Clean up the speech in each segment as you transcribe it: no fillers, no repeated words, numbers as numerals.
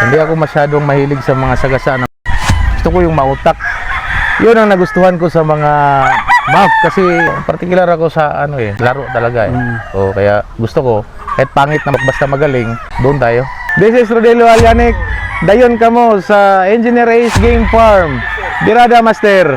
Hindi ako masyadong mahilig sa mga sagasaan. Gusto ko yung mautak. Yun ang nagustuhan ko sa mga math kasi particular ako sa laro talaga eh. O kaya gusto ko kahit pangit na basta magaling, doon tayo. This is Rodelio Alianic. Dayon kamo sa Engineer Ace Game Farm. Birada Master.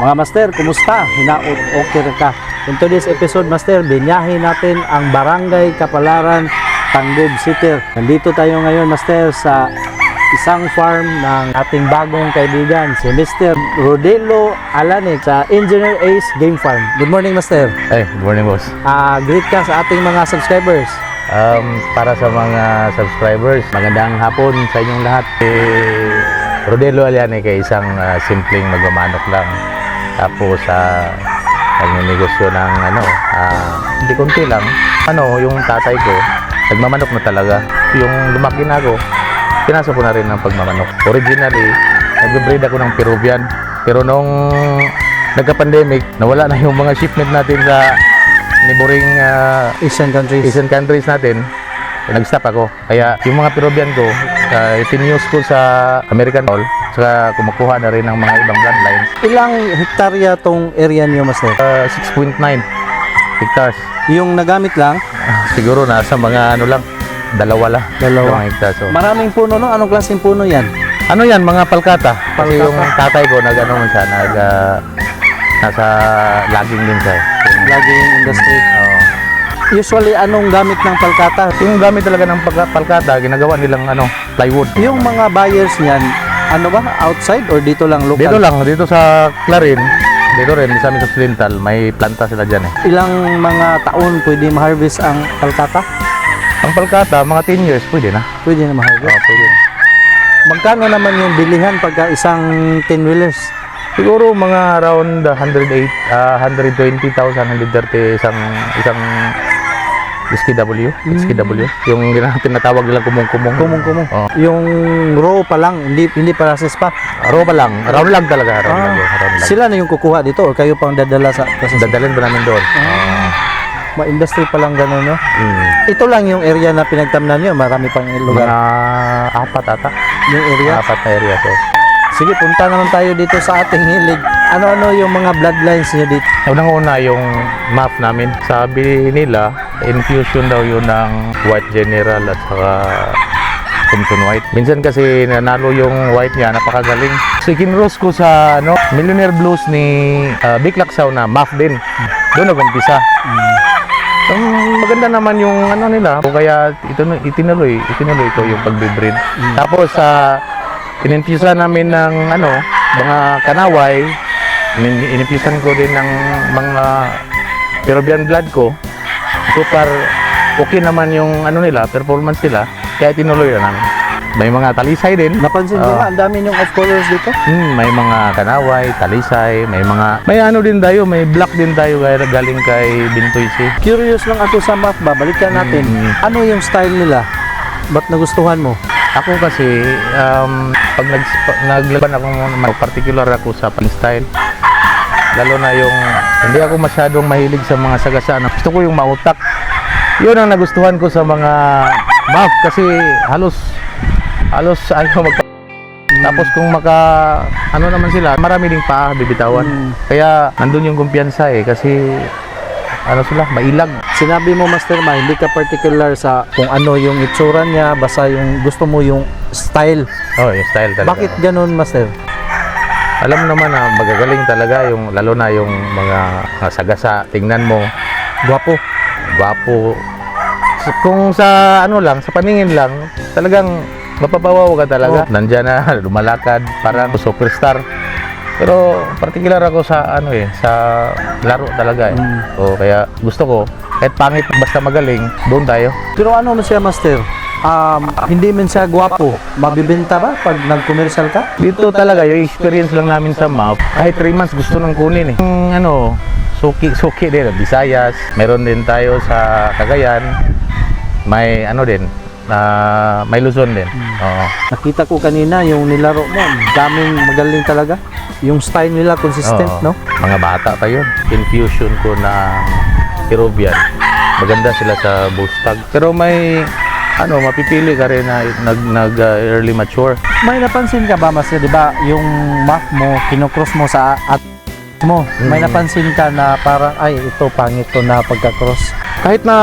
Mga master, kumusta? Hinaot okay ka? In today's episode, master, binyahin natin ang Barangay Kapalaran, Tanggob City. Nandito tayo ngayon, master, sa isang farm ng ating bagong kaibigan, si Mr. Rodelio Alianic sa Engineer Ace Game Farm. Good morning, master. Hey, good morning boss. Greet ka sa ating mga subscribers. Para sa mga subscribers, magandang hapon sa inyong lahat. Rodelio Alianic ay isang simpleng magmamanok lang. Tapos nagnegosyo ng hindi konti lang. Yung tatay ko, nagmamanok na talaga. Yung lumaki na ako, pinasok ko na rin ng pagmamanok. Originally, nagbe-breed ako ng Peruvian. Pero nung nagka-pandemic, nawala na yung mga shipment natin sa neighboring Asian countries natin. Nag-stop ako. Kaya yung mga Peruvian ko, itinews ko sa American Hall. Saka kumukuha na rin ng mga ibang bloodlines. Ilang hektarya tong area niyo, master? 6.9 hectares. Yung nagamit lang? Siguro nasa mga dalawa lang. Dalawa. Hectares. So. Maraming puno, no? Anong klaseng puno yan? Yan? Mga palkata. Kasi Palkata. yung tatay ko, nasa logging din siya. Logging industry. Usually, anong gamit ng palkata? Yung gamit talaga ng palkata, ginagawa nilang plywood. Yung mga buyers niyan, outside or dito lang local? Dito sa Clarin, dito rin sa amin sa Occidental, may planta sila dyan eh. Ilang mga taon pwede ma-harvest ang palkata? Ang palkata, mga 10 years, pwede na. Pwede na ma-harvest. Pwede na. Magkano naman yung bilihan pagka isang 10-wheelers? Siguro mga around 120,000, 130 isang SKW, yung tinatawag nilang kumong-kumong. Kumong-kumong. Oh. Yung raw pa lang, hindi process pa. Raw pa lang, round lang talaga, round lang. Sila na yung kukuha dito or kayo pang dadala sa process? Dadalhin ba namin doon? Ma-industry pa lang gano'n, no? Ito lang yung area na pinagtamnan nyo, marami pang lugar. Mga 4 ata. Yung area? 4 na area. So. Sige, punta naman tayo dito sa ating hilig. Ano-ano yung mga bloodlines nyo dito? Unang-una yung map namin. Sabi nila, infusion daw yun ng White General at saka Thompson White. Minsan kasi nanalo yung white niya, napakagaling. So, kinross ko sa Millionaire Blues ni Vic Lacsaw na map din. Doon nag-umpisa. So, maganda naman yung nila. Kaya itinuloy ko yung pagbe-breed. Tapos ininfusan namin ng mga kanaway. Ininfusan ko din ng mga Peruvian blood ko. Super okay naman yung nila, performance nila. Kaya tinuloy na namin. May mga talisay din. Napansin ko nga, ang dami yung off colors dito. May mga kanaway, talisay, may din tayo, may black din tayo galing kay Bintoy C. Curious lang ako sa map ba, balikan natin. Ano yung style nila? Ba't nagustuhan mo? Ako kasi, pag naglaban ako, particular ako sa style. Lalo na yung, hindi ako masyadong mahilig sa mga sagasaan. Gusto ko yung mautak. Yun ang nagustuhan ko sa mga math kasi halos ayaw Tapos kung naman sila, marami ding bibitawan. Kaya nandun yung kumpiyansa kasi sila, mailag. Sinabi mo, Master Ma, hindi ka particular sa kung ano yung itsura niya, basta yung gusto mo yung style. Yung style talaga. Bakit ganun, Master? Alam mo naman na magagaling talaga lalo na yung mga sagasa. Tingnan mo, gwapo. Kung sa sa paningin lang, talagang mapapawaw ka talaga. Nandiyan na, lumalakad, parang superstar. Pero particular ako sa sa laro talaga eh. Kaya gusto ko kahit pangit basta magaling, doon tayo. Pero ano mo siya, Master? hindi man siya gwapo, mabibenta ba pag nag-commercial ka? Dito talaga, yung experience lang namin sa MAP, kahit 3 months gusto nang kunin eh. Yung suki din, Visayas, meron din tayo sa Cagayan, may din, may Luzon din. Oo. Nakita ko kanina yung nilaro mo, daming magaling talaga. Yung style nila consistent, Oo. no? Mga bata pa yun. Infusion ko ng Peruvian. Maganda sila sa Bustag. Pero may mapipili ka rin na early mature. May napansin ka ba, Master, di ba, yung map mo, kinocross mo sa at mo, may napansin ka na parang, ay, ito, pangit to na pagka-cross. Kahit na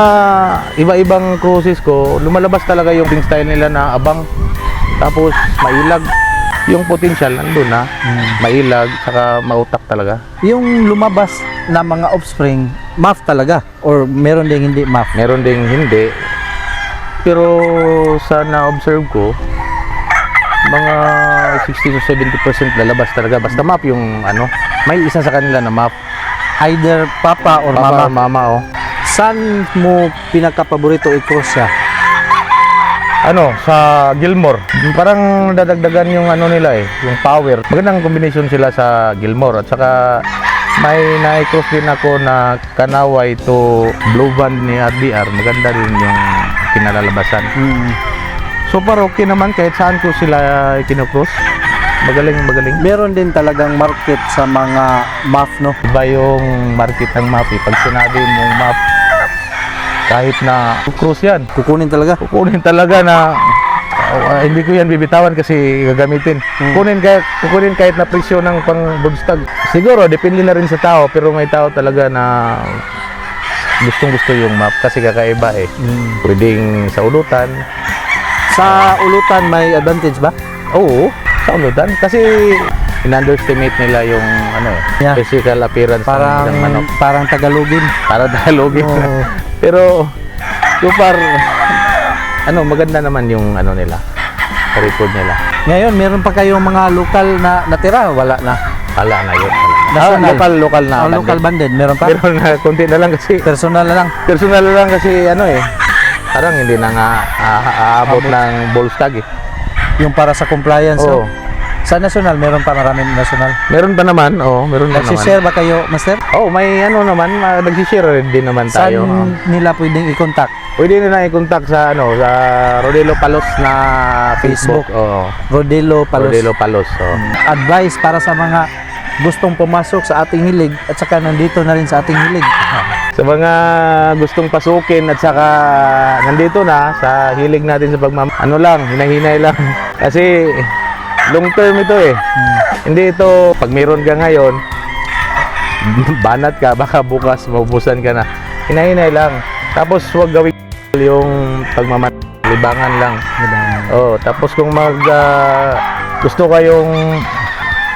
iba-ibang cruises ko, lumalabas talaga yung style nila na abang. Tapos mailag. Yung potential nandun na. Mailag, saka mautak talaga. Yung lumabas na mga offspring, MAF talaga? Or meron ding hindi MAF? Meron ding hindi. Pero sa na-observe ko, mga 60 to 70% lalabas talaga. Basta map yung may isa sa kanila na map. Either papa or Papa mama? or mama, oh. Saan mo pinaka-paborito i-cross siya? Sa Gilmore. Parang dadagdagan yung nila yung power. Magandang combination sila sa Gilmore. At saka may na-cross din ako na Kanaway to Blue Band ni RDR. Maganda rin yung kinalalabasan. So far okay naman kahit saan ko sila kinocross. Magaling. Meron din talagang market sa mga MAF, no? Iba yung market ng map. Pag sinabi mong map, kahit na cross yan, Kukunin talaga? kukunin talaga na hindi ko yan bibitawan kasi gagamitin. Kukunin kahit na presyo ng pang-budstag. Siguro, depende na rin sa tao, pero may tao talaga na gustong-gusto yung map kasi kakaiba eh. Pwedeng sa ulutan. Sa ulutan may advantage ba? Oo, sa ulutan. Kasi in-underestimate nila yung Yeah. physical appearance ng manok. Parang Tagalogin. Para Tagalogin. Oo. Pero, so far, maganda naman yung nila, record nila. Ngayon, meron pa kayong mga lokal na natira? Wala na. Wala na yun. National? Local na. Local banded, meron pa? Pero na, konti na lang kasi, Personal na lang. personal lang kasi parang hindi na nga aabot ng Volstag eh. Yung para sa compliance. Oo. no? Sa national, meron pa maraming national. Meron pa naman, meron pa naman. Nagsishare ba kayo, Master? May naman, nagsishare din naman tayo. Saan nila pwedeng i-contact? Pwede nila i-contact sa sa Rodelo Palos na Facebook. Rodelo Palos. Rodelo Palos. Advice para sa mga gustong pumasok sa ating hilig at saka nandito na rin sa ating hilig. Sa mga gustong pasukin at saka nandito na sa hilig natin sa hinahinay lang. Kasi long term ito eh. Hindi ito, pag meron ka ngayon, banat ka, baka bukas maubusan ka na. Hinahinay lang. Tapos huwag gawin yung libangan lang. Tapos kung gusto kayong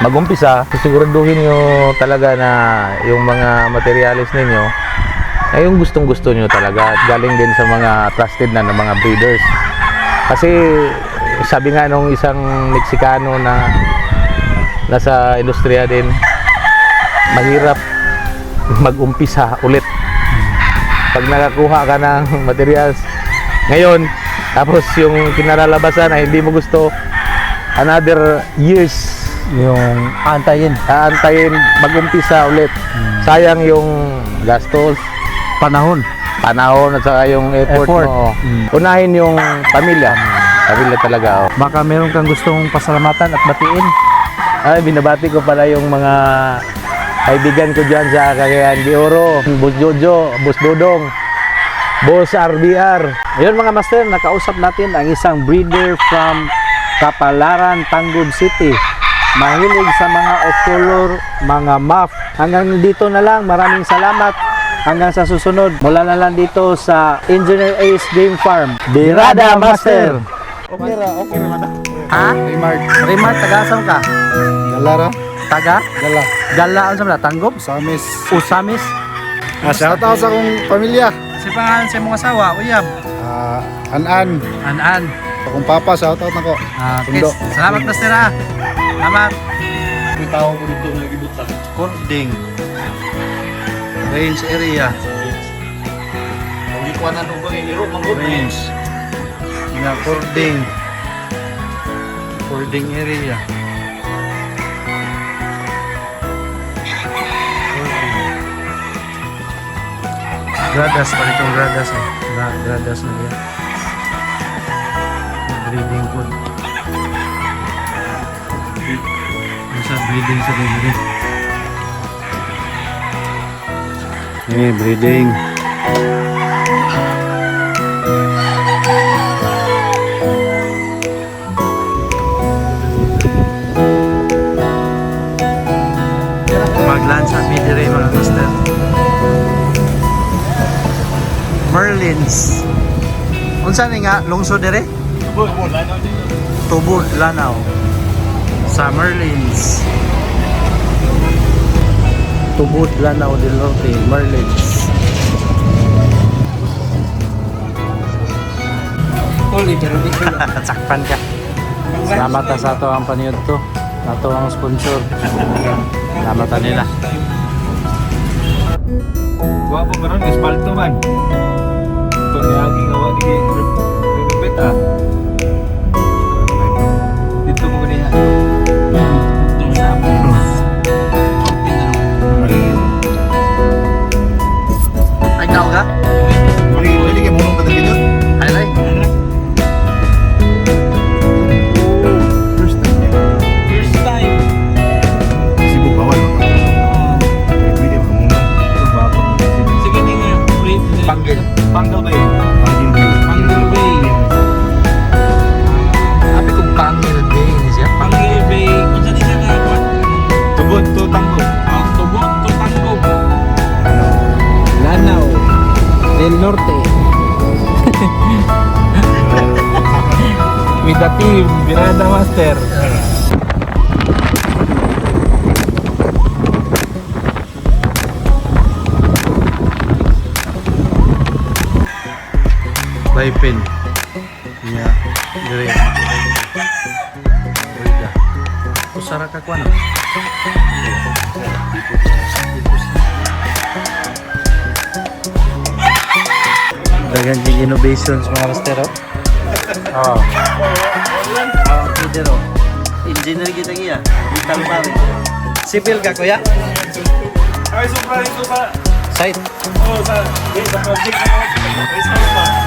mag-umpisa, siguraduhin nyo talaga na yung mga materialis ninyo ay yung gustong-gusto nyo talaga at galing din sa mga trusted na mga breeders. Kasi sabi nga nung isang Meksikano na nasa industriya din, mahirap mag-umpisa ulit pag nakakuha ka ng materials ngayon, tapos yung kinalalabasan ay hindi mo gusto, another years Yung aantayin. mag-umpisa ulit. Sayang yung gastos, Panahon. at saka yung effort. mo. Unahin yung pamilya talaga. Baka meron kang gustong pasalamatan at batiin. Ay, binabati ko pala yung mga kaibigan ko dyan sa Cagayan de Oro, Boss Jojo, Boss Dodong, Boss RBR. Ayun mga master, nakausap natin ang isang breeder from Kapalaran, Tangub City. Mahilig sa mga off-color, mga MAF. Hanggang dito na lang, maraming salamat. Hanggang sa susunod, mula na lang dito sa Engineer Ace Game Farm. Birada Master! Okay naman na. Ha? Remark, taga-asam ka? Galara, Taga? gala, Gala, ano sa Tangub? samis. Usamis? Shoutout sa akong pamilya. Si pangalan sa mong asawa, Uyab? An-an, An-an. sa akong papa, shoutout na ko. Kiss. Salamat, Master, ha? Salamat. May tao ko dito na gibutan. Kording. Range area. Hindi ko na nung pangiliro, Range. nga boarding. Boarding area. Gradas pa itong gradas eh. Gradas na yan. Breeding food. Nasa breeding sa breeding. Breeding. Mag-lunch sa bidire mga master. Merlins. Unsa ni nga lungsod dire? Tubod, Lanao. Sa Merlins. Tubod, Lanao del Norte, Merlins. Sakpan ka. Salamat sa ato ang paniod to. Ato ang sponsor. Salamat nila. Gua po karon espalto man. Ito ni aging awa ni Rubet ah. Dito mo gani ha. Dito sa Ay, tao ka? Pwede kayo munong patagin yun? Ay. First time yun. First time. Kasi bukawal. Pwede mo munong. Sige ni nga. Panggil. Panggal ba yun? Pangin ba yun? Panggal Bay. Sabi kong Panggil Bay ni siya. Panggal Bay. Kung saan siya nga? Tubod to tango. Tubot to Tanggob. Lanao del Norte. With the team, Birada Master. Playpen. Ya, dire. Oiga. Usara ka kuan. Dagan yung innovations mga master. Oh. Pero engineer kita giya. Vital pare. Civil ka kuya? Ay, super. Site. Oh, sa project na.